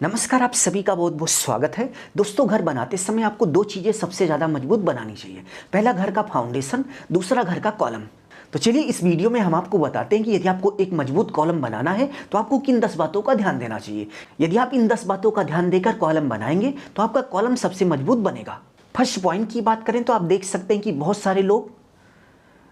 नमस्कार, आप सभी का बहुत बहुत स्वागत है। दोस्तों, घर बनाते समय आपको दो चीज़ें सबसे ज़्यादा मजबूत बनानी चाहिए। पहला घर का फाउंडेशन, दूसरा घर का कॉलम। तो चलिए इस वीडियो में हम आपको बताते हैं कि यदि आपको एक मजबूत कॉलम बनाना है तो आपको किन 10 बातों का ध्यान देना चाहिए। यदि आप इन 10 बातों का ध्यान देकर कॉलम बनाएंगे तो आपका कॉलम सबसे मजबूत बनेगा। फर्स्ट पॉइंट की बात करें तो आप देख सकते हैं कि बहुत सारे लोग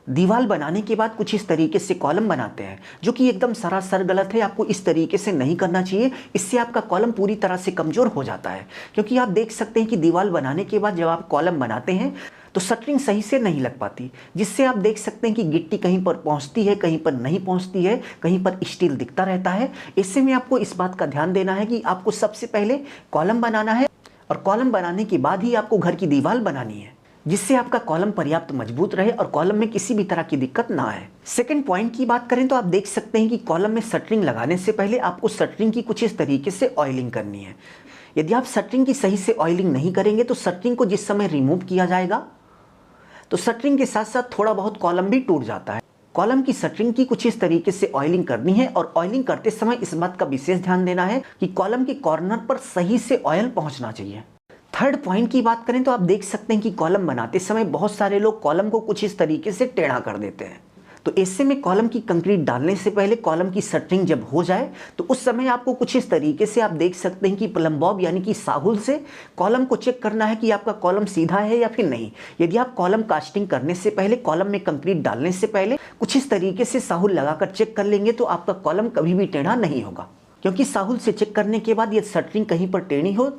दीवार बनाने के बाद कुछ इस तरीके से कॉलम बनाते हैं, जो कि एकदम सरासर गलत है। आपको इस तरीके से नहीं करना चाहिए, इससे आपका कॉलम पूरी तरह से कमज़ोर हो जाता है। क्योंकि आप देख सकते हैं कि दीवार बनाने के बाद जब आप कॉलम बनाते हैं तो शटरिंग सही से नहीं लग पाती, जिससे आप देख सकते हैं कि गिट्टी कहीं पर पहुंचती है, कहीं पर नहीं पहुंचती है, कहीं पर स्टील दिखता रहता है। इससे में आपको इस बात का ध्यान देना है कि आपको सबसे पहले कॉलम बनाना है और कॉलम बनाने के बाद ही आपको घर की दीवार बनानी है, जिससे आपका कॉलम पर्याप्त मजबूत रहे और कॉलम में किसी भी तरह की दिक्कत ना आए। सेकंड पॉइंट की बात करें तो आप देख सकते हैं कि कॉलम में शटरिंग लगाने से पहले आपको शटरिंग की कुछ इस तरीके से ऑयलिंग करनी है। यदि आप शटरिंग की सही से ऑयलिंग नहीं करेंगे तो शटरिंग को जिस समय रिमूव किया जाएगा तो शटरिंग के साथ साथ थोड़ा बहुत कॉलम भी टूट जाता है। कॉलम की शटरिंग की कुछ इस तरीके से ऑयलिंग करनी है और ऑयलिंग करते समय इस बात का विशेष ध्यान देना है कि कॉलम के कॉर्नर पर सही से ऑयल पहुंचना चाहिए। थर्ड पॉइंट की बात करें तो आप देख सकते हैं कि कॉलम बनाते समय बहुत सारे लोग कॉलम को कुछ इस तरीके से टेढ़ा कर देते हैं। तो ऐसे में कॉलम की कंक्रीट डालने से पहले कॉलम की शटरिंग जब हो जाए तो उस समय आपको कुछ इस तरीके से आप देख सकते हैं कि प्लम्बॉब यानी कि साहुल से कॉलम को चेक करना है कि आपका कॉलम सीधा है या फिर नहीं। यदि आप कॉलम कास्टिंग करने से पहले, कॉलम में कंक्रीट डालने से पहले कुछ इस तरीके से साहुल लगाकर चेक कर लेंगे तो आपका कॉलम कभी भी टेढ़ा नहीं होगा। क्योंकि साहुल से चेक करने के बाद यदि शटरिंग कहीं पर टेढ़ी हो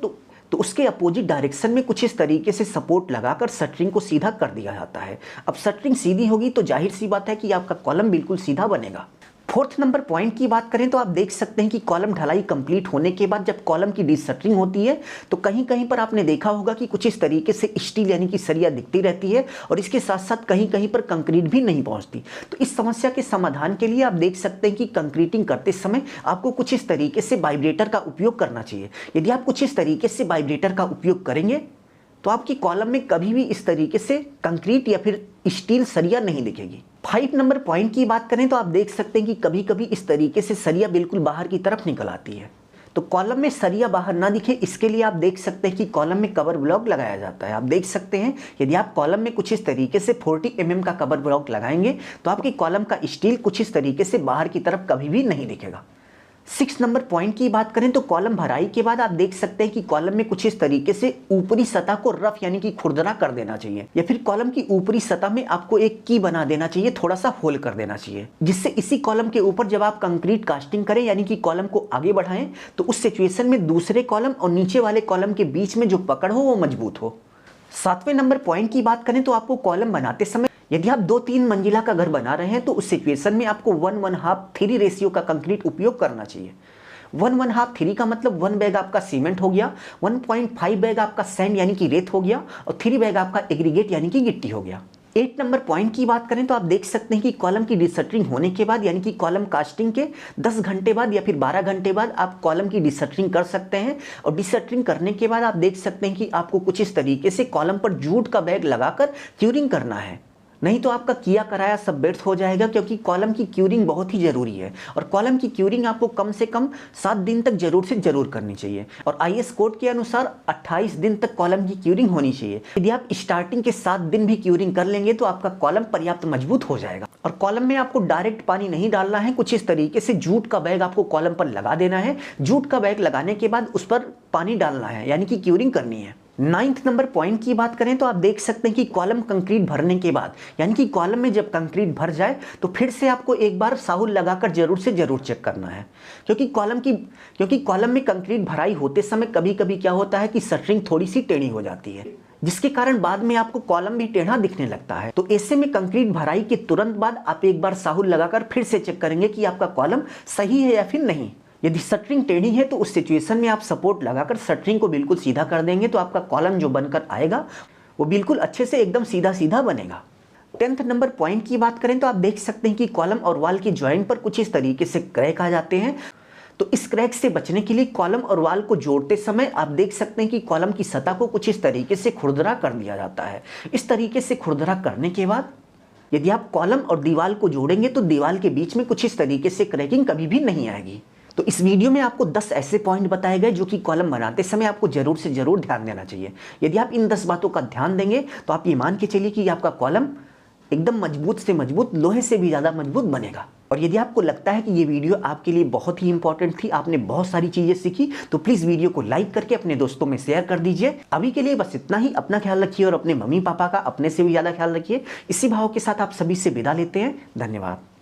तो उसके अपोजिट डायरेक्शन में कुछ इस तरीके से सपोर्ट लगाकर शटरिंग को सीधा कर दिया जाता है। अब शटरिंग सीधी होगी तो जाहिर सी बात है कि आपका कॉलम बिल्कुल सीधा बनेगा। फोर्थ नंबर पॉइंट की बात करें तो आप देख सकते हैं कि कॉलम ढलाई कंप्लीट होने के बाद जब कॉलम की डिशटरिंग होती है तो कहीं कहीं पर आपने देखा होगा कि कुछ इस तरीके से स्टील यानी कि सरिया दिखती रहती है और इसके साथ साथ कहीं कहीं पर कंक्रीट भी नहीं पहुंचती। तो इस समस्या के समाधान के लिए आप देख सकते हैं कि कंक्रीटिंग करते समय आपको कुछ इस तरीके से वाइब्रेटर का उपयोग करना चाहिए। यदि आप कुछ इस तरीके से वाइब्रेटर का उपयोग करेंगे तो आपकी कॉलम में कभी भी इस तरीके से कंक्रीट या फिर स्टील सरिया नहीं दिखेगी। 5 नंबर पॉइंट की बात करें तो आप देख सकते हैं कि कभी कभी इस तरीके से सरिया बिल्कुल बाहर की तरफ निकल आती है। तो कॉलम में सरिया बाहर ना दिखे इसके लिए आप देख सकते हैं कि कॉलम में कवर ब्लॉक लगाया जाता है। आप देख सकते हैं यदि आप कॉलम में कुछ इस तरीके से 40 mm का कवर ब्लॉक लगाएंगे तो आपकी कॉलम का स्टील कुछ इस तरीके से बाहर की तरफ कभी भी नहीं दिखेगा। 6 नंबर पॉइंट की बात करें तो कॉलम भराई के बाद आप देख सकते हैं कि कॉलम में कुछ इस तरीके से ऊपरी सतह को रफ यानी कि खुरदरा कर देना चाहिए, या फिर कॉलम की ऊपरी सतह में आपको एक की बना देना चाहिए, थोड़ा सा होल कर देना चाहिए, जिससे इसी कॉलम के ऊपर जब आप कंक्रीट कास्टिंग करें यानी कि कॉलम को आगे बढ़ाएं तो उस सिचुएशन में दूसरे कॉलम और नीचे वाले कॉलम के बीच में जो पकड़ हो वो मजबूत हो। 7वें नंबर पॉइंट की बात करें तो आपको कॉलम बनाते समय यदि आप 2-3 मंजिला का घर बना रहे हैं तो उस सिचुएशन में आपको 1:1/2 रेशियो का कंक्रीट उपयोग करना चाहिए। 1:1/2 का मतलब 1 बैग आपका सीमेंट हो गया, 1.5 बैग आपका सैंड यानी कि रेत हो गया और 3 बैग आपका एग्रीगेट यानी कि गिट्टी हो गया। 8 नंबर पॉइंट की बात करें तो आप देख सकते हैं कि कॉलम की डिशटरिंग होने के बाद यानी कि कॉलम कास्टिंग के 10 घंटे बाद या फिर 12 घंटे बाद आप कॉलम की डिशटरिंग कर सकते हैं। और डिशटरिंग करने के बाद आप देख सकते हैं कि आपको कुछ इस तरीके से कॉलम पर जूट का बैग लगाकर क्यूरिंग करना है, नहीं तो आपका किया कराया सब व्यर्थ हो जाएगा। क्योंकि कॉलम की क्यूरिंग बहुत ही जरूरी है और कॉलम की क्यूरिंग आपको कम से कम 7 दिन तक जरूर से जरूर करनी चाहिए और IS कोड के अनुसार 28 दिन तक कॉलम की क्यूरिंग होनी चाहिए। यदि आप स्टार्टिंग के 7 दिन भी क्यूरिंग कर लेंगे तो आपका कॉलम पर्याप्त मजबूत हो जाएगा। और कॉलम में आपको डायरेक्ट पानी नहीं डालना है, कुछ इस तरीके से जूट का बैग आपको कॉलम पर लगा देना है। जूट का बैग लगाने के बाद उस पर पानी डालना है यानी कि क्यूरिंग करनी है। 9th नंबर पॉइंट की बात करें तो आप देख सकते हैं कि कॉलम कंक्रीट भरने के बाद यानी कि कॉलम में जब कंक्रीट भर जाए तो फिर से आपको एक बार साहुल लगाकर जरूर से जरूर चेक करना है। क्योंकि कॉलम में कंक्रीट भराई होते समय कभी कभी क्या होता है कि शटरिंग थोड़ी सी टेढ़ी हो जाती है, जिसके कारण बाद में आपको कॉलम भी टेढ़ा दिखने लगता है। तो ऐसे में कंक्रीट भराई के तुरंत बाद आप एक बार साहुल लगाकर फिर से चेक करेंगे कि आपका कॉलम सही है या फिर नहीं। यदि शटरिंग टेढ़ी है तो उस सिचुएशन में आप सपोर्ट लगाकर शटरिंग को बिल्कुल सीधा कर देंगे तो आपका कॉलम जो बनकर आएगा वो बिल्कुल अच्छे से एकदम सीधा सीधा बनेगा। 10th नंबर पॉइंट की बात करें तो आप देख सकते हैं कि कॉलम और वॉल की ज्वाइंट पर कुछ इस तरीके से क्रैक आ जाते हैं। तो इस क्रैक से बचने के लिए कॉलम और वॉल को जोड़ते समय आप देख सकते हैं कि कॉलम की सतह को कुछ इस तरीके से खुरदरा कर दिया जाता है। इस तरीके से खुरदरा करने के बाद यदि आप कॉलम और दीवार को जोड़ेंगे तो दीवार के बीच में कुछ इस तरीके से क्रैकिंग कभी भी नहीं आएगी। तो इस वीडियो में आपको 10 ऐसे पॉइंट बताए गए जो कि कॉलम बनाते समय आपको जरूर से जरूर ध्यान देना चाहिए। यदि आप इन 10 बातों का ध्यान देंगे तो आप ये मान के चलिए कि आपका कॉलम एकदम मजबूत से मजबूत, लोहे से भी ज़्यादा मजबूत बनेगा। और यदि आपको लगता है कि ये वीडियो आपके लिए बहुत ही इंपॉर्टेंट थी, आपने बहुत सारी चीज़ें सीखी, तो प्लीज़ वीडियो को लाइक करके अपने दोस्तों में शेयर कर दीजिए। अभी के लिए बस इतना ही। अपना ख्याल रखिए और अपने मम्मी पापा का अपने से भी ज़्यादा ख्याल रखिए। इसी भाव के साथ आप सभी से विदा लेते हैं। धन्यवाद।